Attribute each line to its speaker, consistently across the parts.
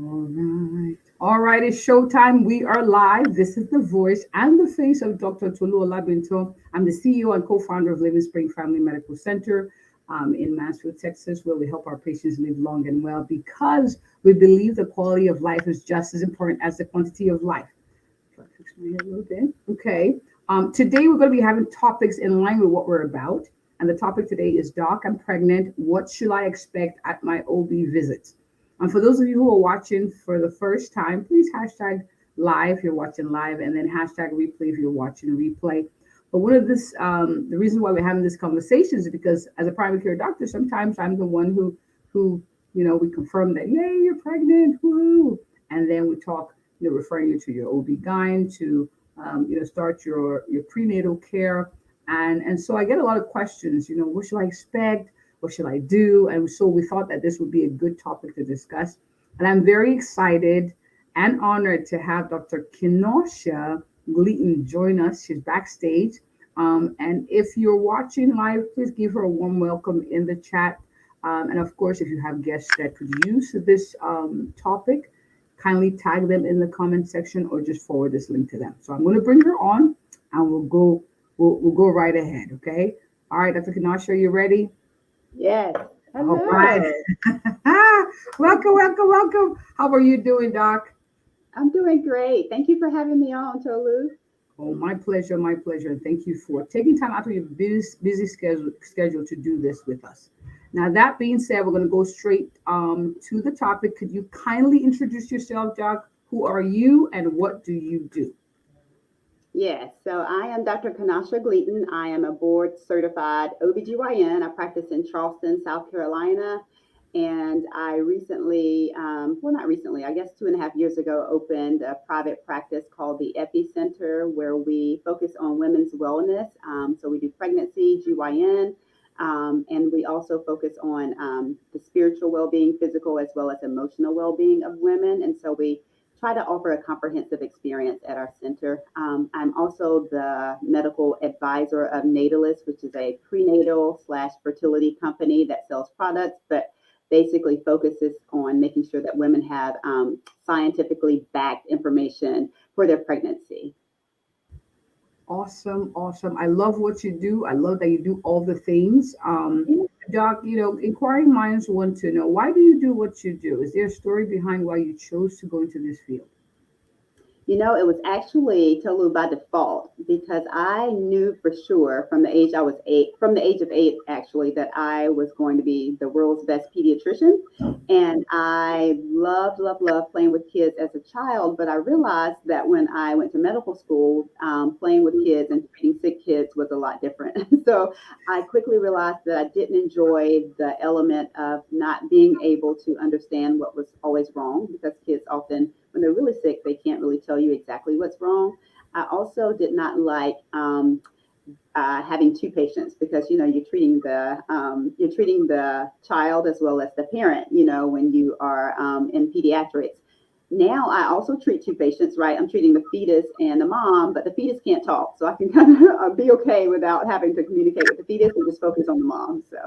Speaker 1: All right. All right, it's showtime. We are live. This is the voice and the face of Dr. Olabintan. I'm the CEO and co-founder of Livingspring Family Medical Center in Mansfield, Texas, where we help our patients live long and well because we believe the quality of life is just as important as the quantity of life. Try to fix my hair a little bit. Okay. Today we're going to be having topics in line with what we're about. And the topic today is Doc, I'm pregnant. What should I expect at my OB visit? And for those of you who are watching for the first time, please hashtag live if you're watching live, and then hashtag replay if you're watching replay. But one of this, the reason why we're having this conversation is because as a primary care doctor, sometimes I'm the one who we confirm that, yay, you're pregnant, woohoo, and then we talk, referring you to your OB-GYN to, start your prenatal care, and so I get a lot of questions. What should I expect? What should I do? And so we thought that this would be a good topic to discuss. And I'm very excited and honored to have Dr. Kenosha Gleaton join us. She's backstage. And if you're watching live, please give her a warm welcome in the chat. And of course, if you have guests that could use this topic, kindly tag them in the comment section or just forward this link to them. So I'm going to bring her on and we'll go right ahead. Okay. All right, Dr. Kenosha, are you ready?
Speaker 2: Yes.
Speaker 1: All
Speaker 2: Hello.
Speaker 1: right. Welcome. How are you doing, Doc?
Speaker 2: I'm doing great. Thank you for having me on, Tolu.
Speaker 1: Oh, my pleasure. And thank you for taking time out of your busy schedule to do this with us. Now, that being said, we're going to go straight to the topic. Could you kindly introduce yourself, Doc? Who are you and what do you do?
Speaker 2: Yes. So I am Dr. Kenosha Gleaton. I am a board certified OBGYN. I practice in Charleston, South Carolina. And I recently, not recently, I guess 2.5 years ago, opened a private practice called the FE Center, where we focus on women's wellness. So we do pregnancy, GYN, and we also focus on the spiritual well-being, physical as well as emotional well-being of women. And so we try to offer a comprehensive experience at our center. I'm also the medical advisor of Natalist, which is a prenatal / fertility company that sells products, but basically focuses on making sure that women have scientifically backed information for their pregnancy.
Speaker 1: Awesome. I love what you do. I love that you do all the things. Doc, inquiring minds want to know, why do you do what you do? Is there a story behind why you chose to go into this field?
Speaker 2: It was actually Tolu by default because I knew for sure from the age I was 8, from the age of 8, actually, that I was going to be the world's best pediatrician. And I loved playing with kids as a child. But I realized that when I went to medical school, playing with kids and treating sick kids was a lot different. So I quickly realized that I didn't enjoy the element of not being able to understand what was always wrong, because kids often, when they're really sick, they can't really tell you exactly what's wrong. I also did not like having two patients, because you're treating the child as well as the parent. When you are in pediatrics. Now I also treat two patients, right? I'm treating the fetus and the mom, but the fetus can't talk, so I can kind of be okay without having to communicate with the fetus and just focus on the mom. So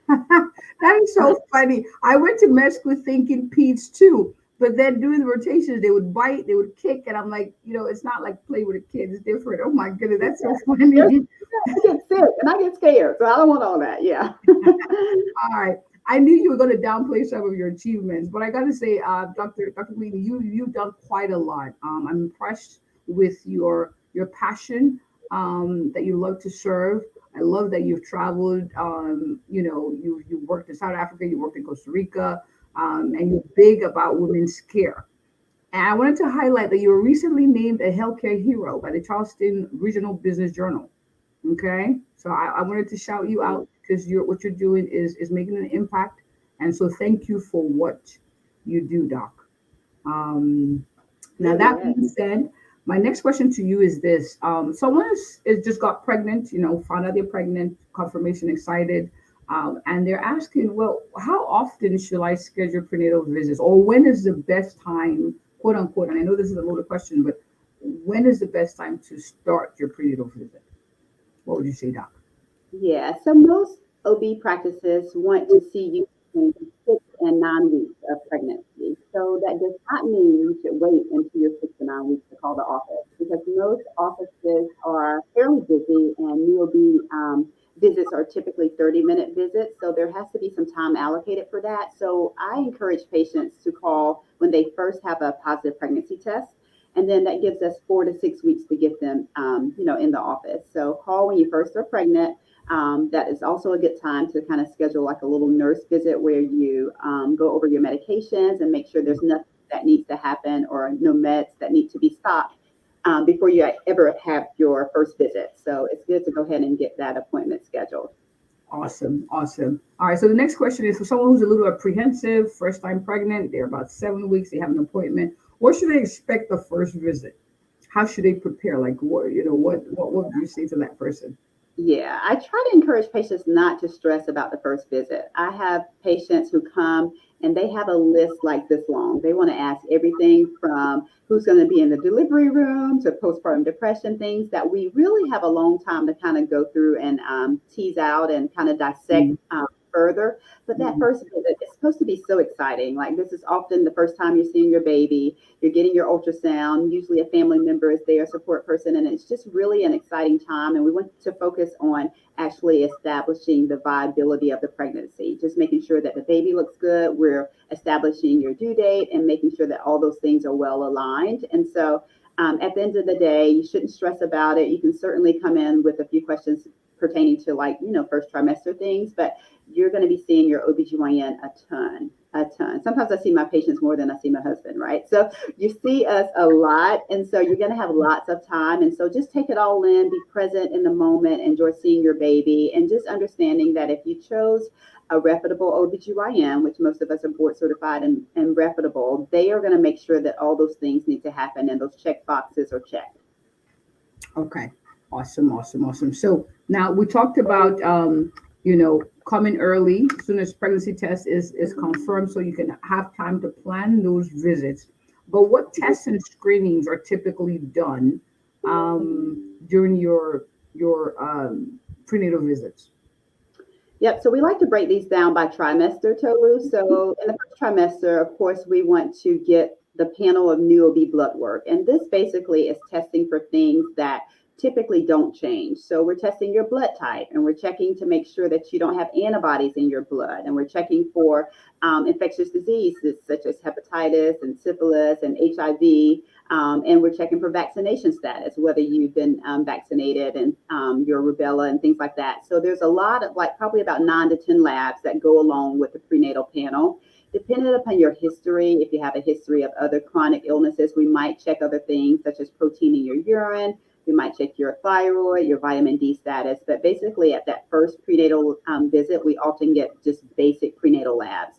Speaker 1: That is so funny. I went to med school thinking peds too, but then doing the rotations, they would bite, they would kick, and I'm like, it's not like play with a kid. It's different. Oh my goodness, that's so funny.
Speaker 2: I get sick and I get scared, so I don't want all that. Yeah.
Speaker 1: All right. I knew you were going to downplay some of your achievements, but I got to say, Dr. Gleaton, you've done quite a lot. I'm impressed with your passion, that you love to serve. I love that you've traveled. You worked in South Africa, you worked in Costa Rica, and you're big about women's care. And I wanted to highlight that you were recently named a healthcare hero by the Charleston Regional Business Journal. Okay, so I wanted to shout you out because what you're doing is making an impact, and so thank you for what you do, Doc. Um, Now that
Speaker 2: Yeah.
Speaker 1: being said, my next question to you is this: someone is just got pregnant, found out they're pregnant, confirmation excited, and they're asking, well, how often should I schedule prenatal visits, or when is the best time, quote unquote? And I know this is a loaded question, but when is the best time to start your prenatal visit? What would you say, Doc?
Speaker 2: Yeah, so most OB practices want to see you between 6 and 9 weeks of pregnancy. So that does not mean you should wait until you're 6 to 9 weeks to call the office, because most offices are fairly busy, and visits are typically 30-minute visits. So there has to be some time allocated for that. So I encourage patients to call when they first have a positive pregnancy test. And then that gives us 4 to 6 weeks to get them, in the office. So call when you first are pregnant. That is also a good time to kind of schedule like a little nurse visit where you go over your medications and make sure there's nothing that needs to happen or no meds that need to be stopped before you ever have your first visit. So it's good to go ahead and get that appointment scheduled.
Speaker 1: Awesome. Awesome. All right. So the next question is for someone who's a little apprehensive, first time pregnant, they're about 7 weeks, they have an appointment. What should they expect the first visit? How should they prepare? Like what would you say to that person?
Speaker 2: Yeah, I try to encourage patients not to stress about the first visit. I have patients who come and they have a list like this long. They want to ask everything from who's going to be in the delivery room to postpartum depression, things that we really have a long time to kind of go through and tease out and kind of dissect further. But that first visit is supposed to be so exciting. Like, this is often the first time you're seeing your baby, you're getting your ultrasound, usually a family member is there, a support person, and it's just really an exciting time. And we want to focus on actually establishing the viability of the pregnancy, just making sure that the baby looks good. We're establishing your due date and making sure that all those things are well aligned. And so at the end of the day, you shouldn't stress about it. You can certainly come in with a few questions pertaining to, like, first trimester things, but you're going to be seeing your OBGYN a ton. Sometimes I see my patients more than I see my husband, right? So you see us a lot. And so you're going to have lots of time. And so just take it all in, be present in the moment, enjoy seeing your baby, and just understanding that if you chose a reputable OBGYN, which most of us are board certified and reputable, they are going to make sure that all those things need to happen and those check boxes are checked.
Speaker 1: Okay. Awesome. So now we talked about, coming early as soon as pregnancy test is confirmed, so you can have time to plan those visits. But what tests and screenings are typically done during your prenatal visits?
Speaker 2: Yep. So we like to break these down by trimester, Tolu. So in the first trimester, of course, we want to get the panel of new OB blood work. And this basically is testing for things that typically don't change. So we're testing your blood type, and we're checking to make sure that you don't have antibodies in your blood. And we're checking for infectious diseases such as hepatitis and syphilis and HIV. And we're checking for vaccination status, whether you've been vaccinated and your rubella and things like that. So there's a lot of, like, probably about 9 to 10 labs that go along with the prenatal panel. Depending upon your history, if you have a history of other chronic illnesses, we might check other things such as protein in your urine. We might check your thyroid, your vitamin D status. But basically at that first prenatal visit, we often get just basic prenatal labs.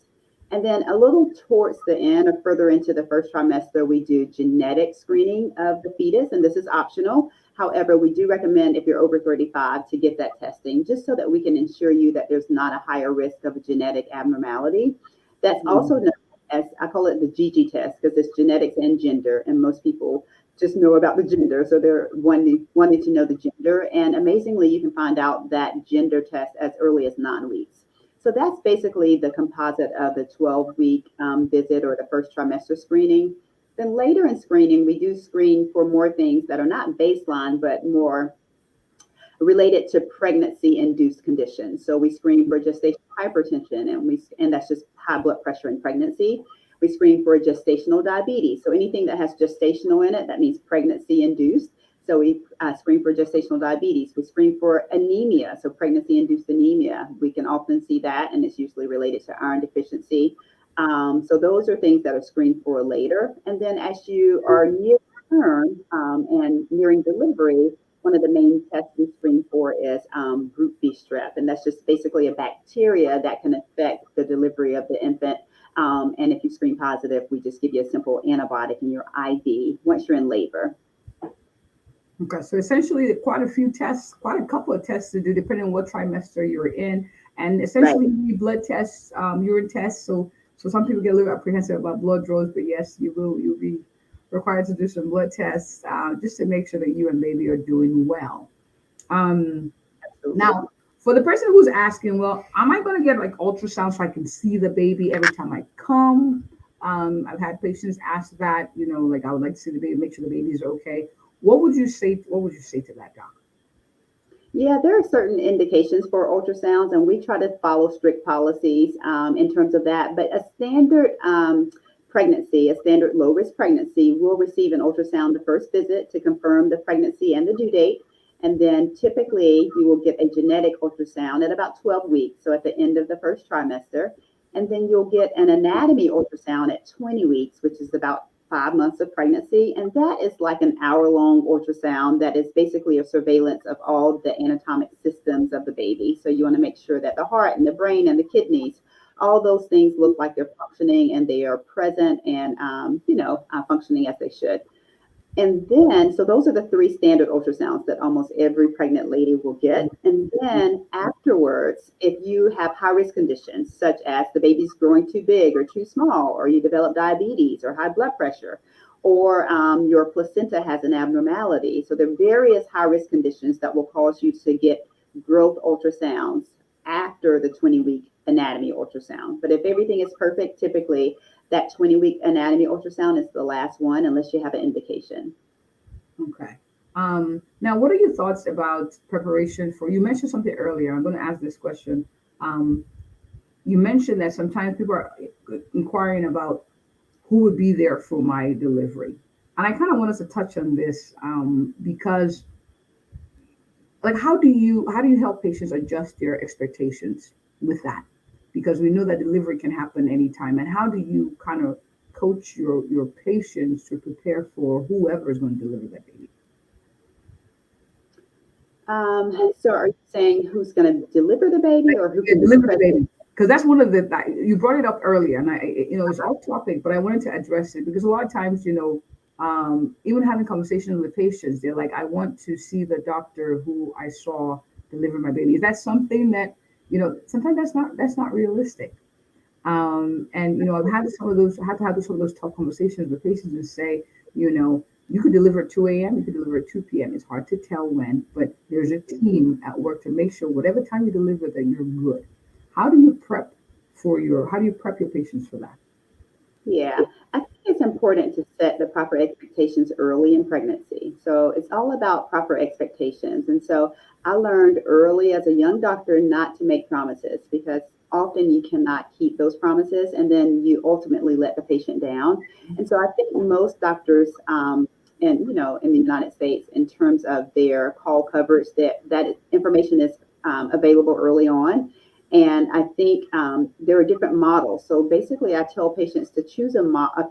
Speaker 2: And then a little towards the end or further into the first trimester, we do genetic screening of the fetus, and this is optional. However, we do recommend if you're over 35 to get that testing, just so that we can ensure you that there's not a higher risk of a genetic abnormality. That's also known as, I call it the GG test, because it's genetics and gender, and most people just know about the gender, so they're wanting to know the gender. And amazingly, you can find out that gender test as early as 9 weeks. So that's basically the composite of the 12-week visit or the first trimester screening. Then later in screening, we do screen for more things that are not baseline, but more related to pregnancy-induced conditions. So we screen for gestational hypertension, and that's just high blood pressure in pregnancy. We screen for gestational diabetes. So anything that has gestational in it, that means pregnancy-induced. So we screen for gestational diabetes. We screen for anemia, so pregnancy-induced anemia. We can often see that, and it's usually related to iron deficiency. So those are things that are screened for later. And then as you are near term and nearing delivery, one of the main tests we screen for is group B strep. And that's just basically a bacteria that can affect the delivery of the infant. And if you screen positive, we just give you a simple antibiotic in your IV once you're in labor.
Speaker 1: Okay, so essentially quite a couple of tests to do depending on what trimester you're in. And essentially you need blood tests, urine tests. So some people get a little apprehensive about blood draws, but yes, you'll be required to do some blood tests just to make sure that you and baby are doing well. Now, For the person who's asking, well, am I going to get like ultrasound so I can see the baby every time I come? I've had patients ask that, like I would like to see the baby, make sure the baby is okay. What would you say? What would you say to that, doc?
Speaker 2: Yeah, there are certain indications for ultrasounds, and we try to follow strict policies in terms of that. But a standard pregnancy, a standard low risk pregnancy, will receive an ultrasound the first visit to confirm the pregnancy and the due date. And then typically you will get a genetic ultrasound at about 12 weeks, so at the end of the first trimester. And then you'll get an anatomy ultrasound at 20 weeks, which is about 5 months of pregnancy. And that is like an hour-long ultrasound that is basically a surveillance of all the anatomic systems of the baby. So you want to make sure that the heart and the brain and the kidneys, all those things look like they're functioning and they are present and, functioning as they should. And then, so those are the three standard ultrasounds that almost every pregnant lady will get. And then afterwards, if you have high risk conditions, such as the baby's growing too big or too small, or you develop diabetes or high blood pressure, or your placenta has an abnormality. So there are various high risk conditions that will cause you to get growth ultrasounds after the 20-week anatomy ultrasound. But if everything is perfect, typically that 20-week anatomy ultrasound is the last one, unless you have an indication.
Speaker 1: Okay. Now, what are your thoughts about preparation for? You mentioned something earlier. I'm going to ask this question. You mentioned that sometimes people are inquiring about who would be there for my delivery, and I kind of want us to touch on this because, like, how do you help patients adjust their expectations with that? Because we know that delivery can happen anytime. And how do you kind of coach your patients to prepare for whoever is going to deliver that baby?
Speaker 2: So are you saying who's going to deliver the baby or who can
Speaker 1: Deliver the baby? Because that's one of the, you brought it up earlier, and it's off topic, but I wanted to address it because a lot of times, even having conversations with patients, they're like, I want to see the doctor who I saw deliver my baby. Is that something that, sometimes that's not realistic. And I've had to have some of those tough conversations with patients and say, you could deliver at 2 a.m., you could deliver at 2 p.m. It's hard to tell when, but there's a team at work to make sure whatever time you deliver that you're good. How do you prep your patients for that?
Speaker 2: Yeah, I think it's important to set the proper expectations early in pregnancy. So it's all about proper expectations. And so I learned early as a young doctor not to make promises because often you cannot keep those promises and then you ultimately let the patient down. And so I think most doctors, in the United States, in terms of their call coverage, that information is available early on. And I think there are different models. So basically, I tell patients to choose a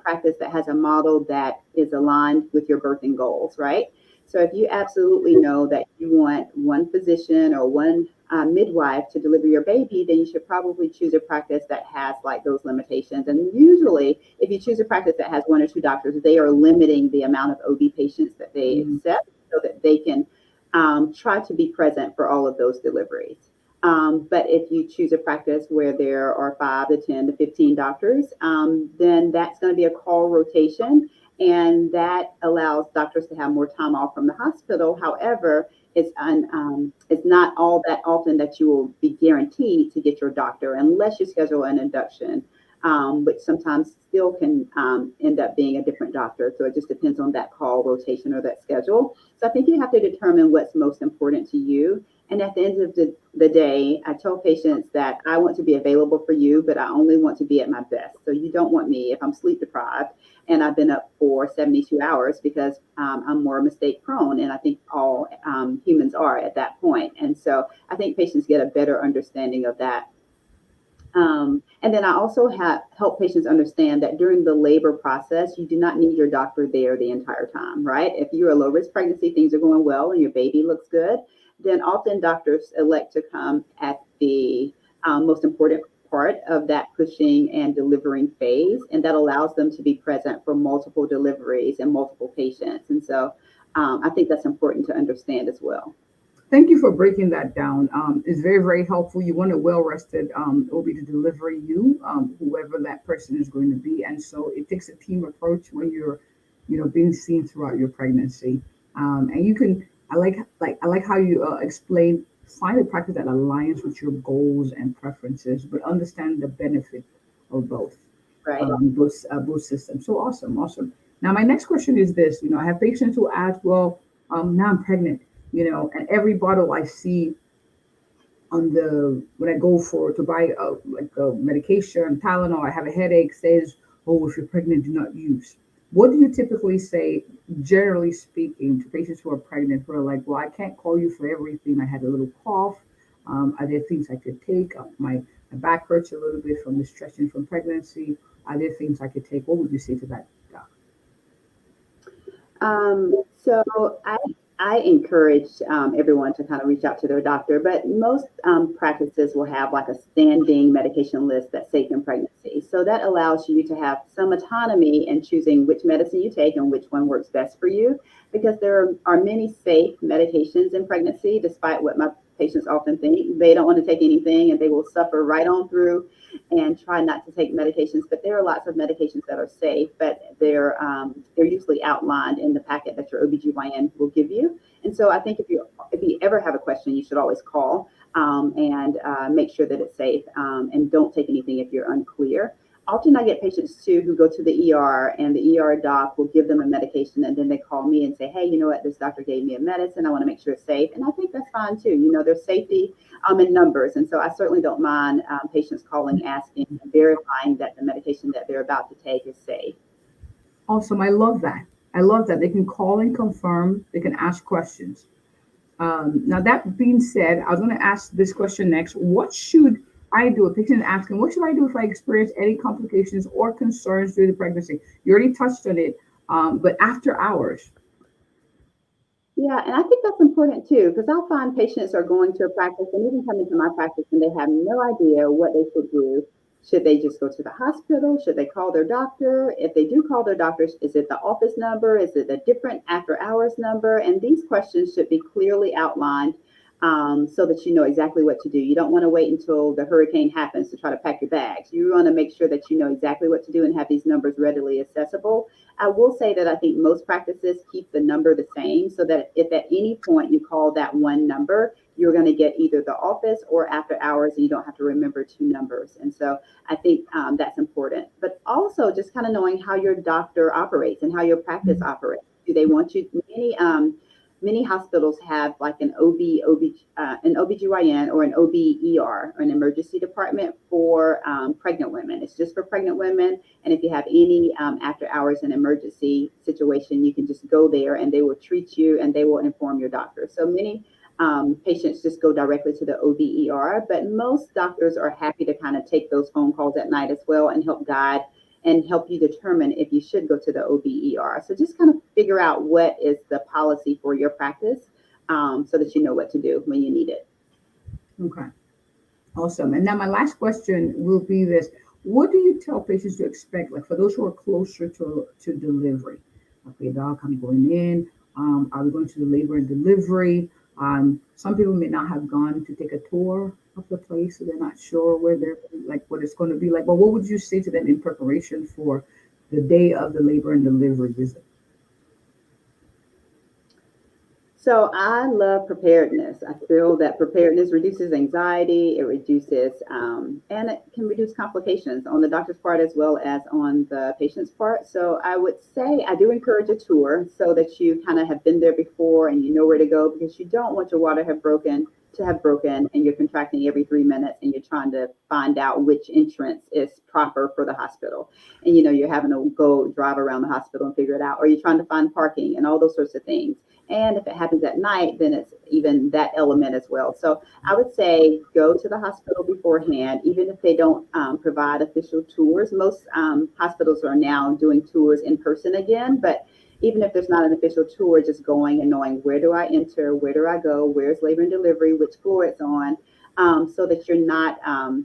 Speaker 2: practice that has a model that is aligned with your birthing goals, right? So if you absolutely know that you want one physician or one midwife to deliver your baby, then you should probably choose a practice that has like those limitations. And usually, if you choose a practice that has one or two doctors, they are limiting the amount of OB patients that they accept so that they can try to be present for all of those deliveries. But if you choose a practice where there are 5 to 10 to 15 doctors, then that's going to be a call rotation. And that allows doctors to have more time off from the hospital. However, it's not all that often that you will be guaranteed to get your doctor unless you schedule an induction, which sometimes still can end up being a different doctor. So it just depends on that call rotation or that schedule. So I think you have to determine what's most important to you. And at the end of the day, I tell patients that I want to be available for you, but I only want to be at my best. So you don't want me if I'm sleep deprived and I've been up for 72 hours because I'm more mistake prone. And I think all humans are at that point. And so I think patients get a better understanding of that. And then I also help patients understand that during the labor process, you do not need your doctor there the entire time, right? If you're a low risk pregnancy, things are going well and your baby looks good, then often doctors elect to come at the most important part of that pushing and delivering phase. And that allows them to be present for multiple deliveries and multiple patients. And so I think that's important to understand as well.
Speaker 1: Thank you for breaking that down. It's very, very helpful. You want a well-rested OB to deliver you, whoever that person is going to be. And so it takes a team approach when you're, being seen throughout your pregnancy. And you can, I like how you explain find a practice that aligns with your goals and preferences, but understand the benefit of both,
Speaker 2: Right.
Speaker 1: both systems. So awesome, awesome. Now, my next question is this. I have patients who ask, well, now I'm pregnant, and every bottle I see on the when I go for to buy like a medication, Tylenol, I have a headache, says, "Oh, if you're pregnant, do not use." What do you typically say, generally speaking, to patients who are pregnant who are like, "Well, I can't call you for everything. I had a little cough. Are there things I could take? My back hurts a little bit from the stretching from pregnancy. Are there things I could take?" What would you say to that, doc?
Speaker 2: So I encourage everyone to kind of reach out to their doctor, but most practices will have like a standing medication list that's safe in pregnancy. So that allows you to have some autonomy in choosing which medicine you take and which one works best for you, because there are many safe medications in pregnancy, despite what my patients often think. They don't want to take anything and they will suffer right on through and try not to take medications. But there are lots of medications that are safe, but they're usually outlined in the packet that your OBGYN will give you. And so I think if you ever have a question, you should always call and make sure that it's safe, and don't take anything if you're unclear. Often I get patients too who go to the ER and the ER doc will give them a medication and then they call me and say, hey, you know what, this doctor gave me a medicine. I want to make sure it's safe. And I think that's fine too. There's safety in numbers. And so I certainly don't mind patients calling, asking, and verifying that the medication that they're about to take is safe.
Speaker 1: Awesome. I love that. I love that they can call and confirm. They can ask questions. Now, that being said, I was going to ask this question next. What should I do? A patient asking, what should I do if I experience any complications or concerns during the pregnancy? You already touched on it, but after hours.
Speaker 2: Yeah, and I think that's important too, because I'll find patients are going to a practice and even coming to my practice and they have no idea what they should do. Should they just go to the hospital? Should they call their doctor? If they do call their doctor, is it the office number? Is it a different after hours number? And these questions should be clearly outlined so that you know exactly what to do. You don't want to wait until the hurricane happens to try to pack your bags. You want to make sure that you know exactly what to do and have these numbers readily accessible. I will say that I think most practices keep the number the same so that if at any point you call that one number, you're going to get either the office or after hours and you don't have to remember two numbers. And so I think that's important. But also just kind of knowing how your doctor operates and how your practice operates. Do they want you, many hospitals have like an an OBGYN or an OBER, or an emergency department for pregnant women. It's just for pregnant women. And if you have any after hours and emergency situation, you can just go there and they will treat you and they will inform your doctor. So many patients just go directly to the OBER, but most doctors are happy to kind of take those phone calls at night as well and help guide and help you determine if you should go to the OBER. So just kind of figure out what is the policy for your practice so that you know what to do when you need it.
Speaker 1: Okay. Awesome. And now my last question will be this. What do you tell patients to expect, like for those who are closer to delivery? Okay, doc, I'm going in. Are we going to the labor and delivery? Some people may not have gone to take a tour of the place, so they're not sure where they're like what it's going to be like. But what would you say to them in preparation for the day of the labor and delivery visit?
Speaker 2: So I love preparedness. I feel that preparedness reduces anxiety, it reduces, and it can reduce complications on the doctor's part as well as on the patient's part. So I would say I do encourage a tour so that you kind of have been there before and you know where to go, because you don't want your water to have broken and you're contracting every 3 minutes and you're trying to find out which entrance is proper for the hospital. And you're having to go drive around the hospital and figure it out, or you're trying to find parking and all those sorts of things. And if it happens at night, then it's even that element as well. So I would say go to the hospital beforehand, even if they don't provide official tours. Most hospitals are now doing tours in person again, but even if there's not an official tour, just going and knowing where do I enter, where do I go, where's labor and delivery, which floor it's on, so that you're not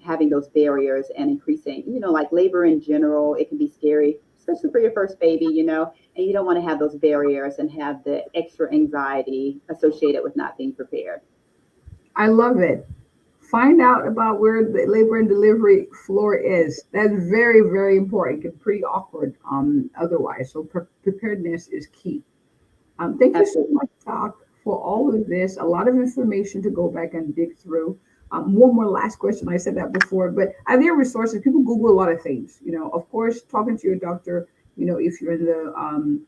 Speaker 2: having those barriers and increasing, like labor in general, it can be scary, especially for your first baby, and you don't want to have those barriers and have the extra anxiety associated with not being prepared.
Speaker 1: I love it. Find out about where the labor and delivery floor is. That's very, very important. It can be pretty awkward otherwise. So preparedness is key. Thank you so much, Doc, for all of this. A lot of information to go back and dig through. One more last question. I said that before, but are there resources? People Google a lot of things. Of course, talking to your doctor. If you're in the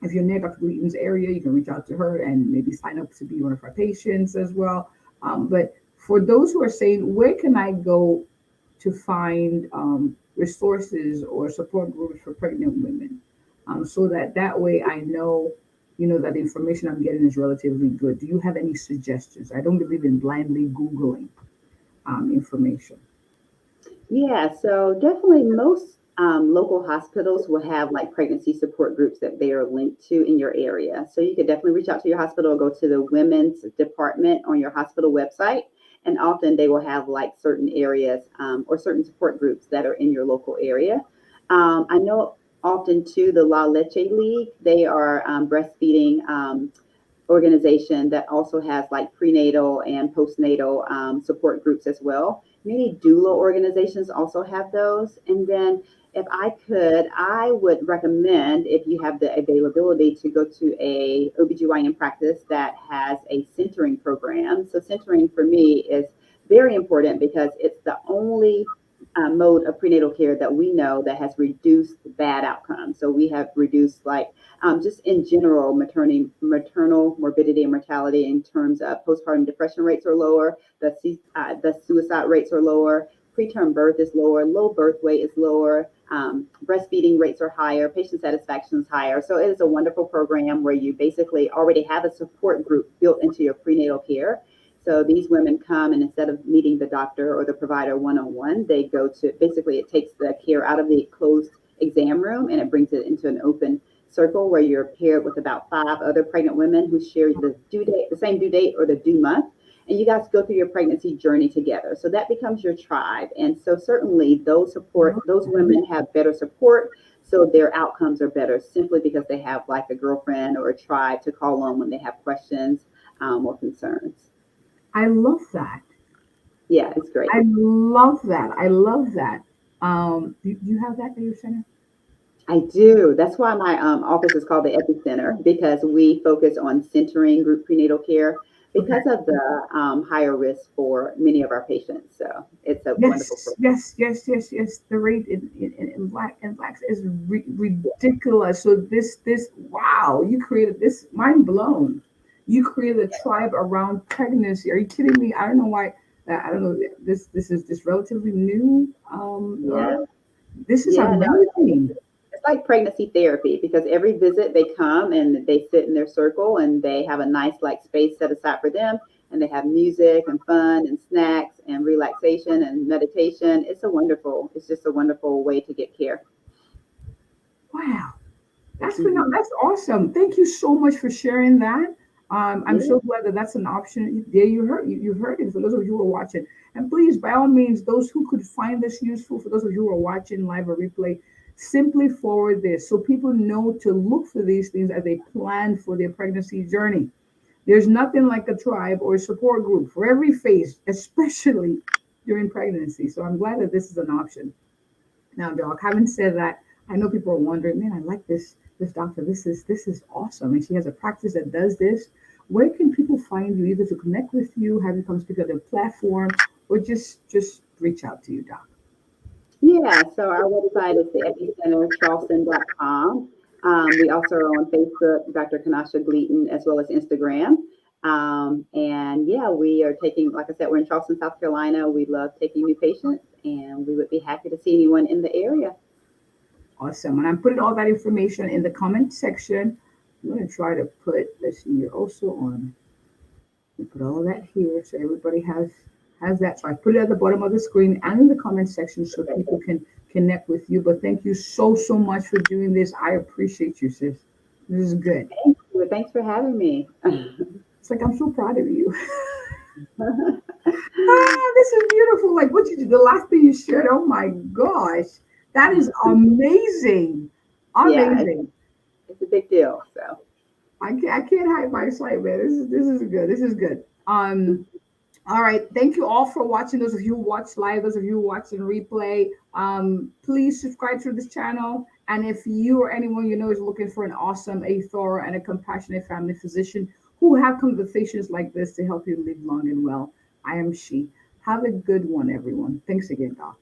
Speaker 1: if you're near Dr. Gleaton's area, you can reach out to her and maybe sign up to be one of our patients as well. But for those who are saying, where can I go to find resources or support groups for pregnant women, so that way I know, that the information I'm getting is relatively good. Do you have any suggestions? I don't believe in blindly Googling information.
Speaker 2: Yeah, so definitely most local hospitals will have like pregnancy support groups that they are linked to in your area. So you could definitely reach out to your hospital or go to the women's department on your hospital website. And often they will have like certain areas or certain support groups that are in your local area. I know often too, the La Leche League, they are breastfeeding organization that also has like prenatal and postnatal support groups as well. Many doula organizations also have those. And then if I could, I would recommend, if you have the availability, to go to a OBGYN practice that has a centering program. So centering for me is very important because it's the only mode of prenatal care that we know that has reduced bad outcomes. So we have reduced like just in general maternal morbidity and mortality in terms of postpartum depression rates are lower, the suicide rates are lower, preterm birth is lower, low birth weight is lower, breastfeeding rates are higher, patient satisfaction is higher. So it is a wonderful program where you basically already have a support group built into your prenatal care. So these women come, and instead of meeting the doctor or the provider one-on-one, they go to, basically it takes the care out of the closed exam room and it brings it into an open circle where you're paired with about 5 other pregnant women who share the due date, the same due date or the due month. And you guys go through your pregnancy journey together. So that becomes your tribe. And so certainly those women have better support. So their outcomes are better simply because they have like a girlfriend or a tribe to call on when they have questions or concerns.
Speaker 1: I love that.
Speaker 2: Yeah, it's great.
Speaker 1: I love that. I love that. Do you have that at your center?
Speaker 2: I do. That's why my office is called the Epicenter, because we focus on centering group prenatal care
Speaker 1: Okay.
Speaker 2: because of the higher risk for many of our patients. So it's a wonderful
Speaker 1: Yes,
Speaker 2: program.
Speaker 1: yes, yes, yes, yes. The rate in blacks is ridiculous. So this wow, you created this, mind blown. You created a tribe around pregnancy. Are you kidding me? I don't know why. I don't know. This is just relatively new.
Speaker 2: Yeah.
Speaker 1: This is
Speaker 2: Yeah. No,
Speaker 1: amazing.
Speaker 2: it's like pregnancy therapy because every visit they come and they sit in their circle and they have a nice like space set aside for them, and they have music and fun and snacks and relaxation and meditation. It's just a wonderful way to get care.
Speaker 1: Wow.
Speaker 2: Mhm.
Speaker 1: That's awesome. Thank you so much for sharing that. I'm
Speaker 2: Yeah.
Speaker 1: so glad that that's an option. Yeah, you've heard it for those of you who are watching. And please, by all means, those who could find this useful, for those of you who are watching live or replay, simply forward this so people know to look for these things as they plan for their pregnancy journey. There's nothing like a tribe or a support group for every phase, especially during pregnancy. So I'm glad that this is an option. Now, Doc, having said that, I know people are wondering, man, I like this doctor. This is awesome. And she has a practice that does this. Where can people find you, either to connect with you, have you come speak at their platform, or just reach out to you, Doc?
Speaker 2: Yeah, so our website is the epicentercharleston.com. We also are on Facebook, Dr. Kenosha Gleaton, as well as Instagram. And yeah, we are taking, like I said, we're in Charleston, South Carolina. We love taking new patients, and we would be happy to see anyone in the area.
Speaker 1: Awesome. And I'm putting all that information in the comment section. I'm going to try to put, let's see, you're also on. We put all that here so everybody has that. So I put it at the bottom of the screen and in the comment section so people can connect with you. But thank you so much for doing this. I appreciate you, sis. This is good.
Speaker 2: Thank you. Thanks for having me.
Speaker 1: It's like I'm so proud of you. This is beautiful. Like what you did, the last thing you shared. Oh my gosh, that is amazing,
Speaker 2: Yeah,
Speaker 1: amazing.
Speaker 2: it's a big deal. So
Speaker 1: I can't hide my excitement, man. This is good. This is good. All right. Thank you all for watching. Those of you who watch live, those of you who watch in replay, please subscribe to this channel. And if you or anyone you know is looking for an awesome, a thorough, and a compassionate family physician who have conversations like this to help you live long and well. I am she. Have a good one, everyone. Thanks again, Doc.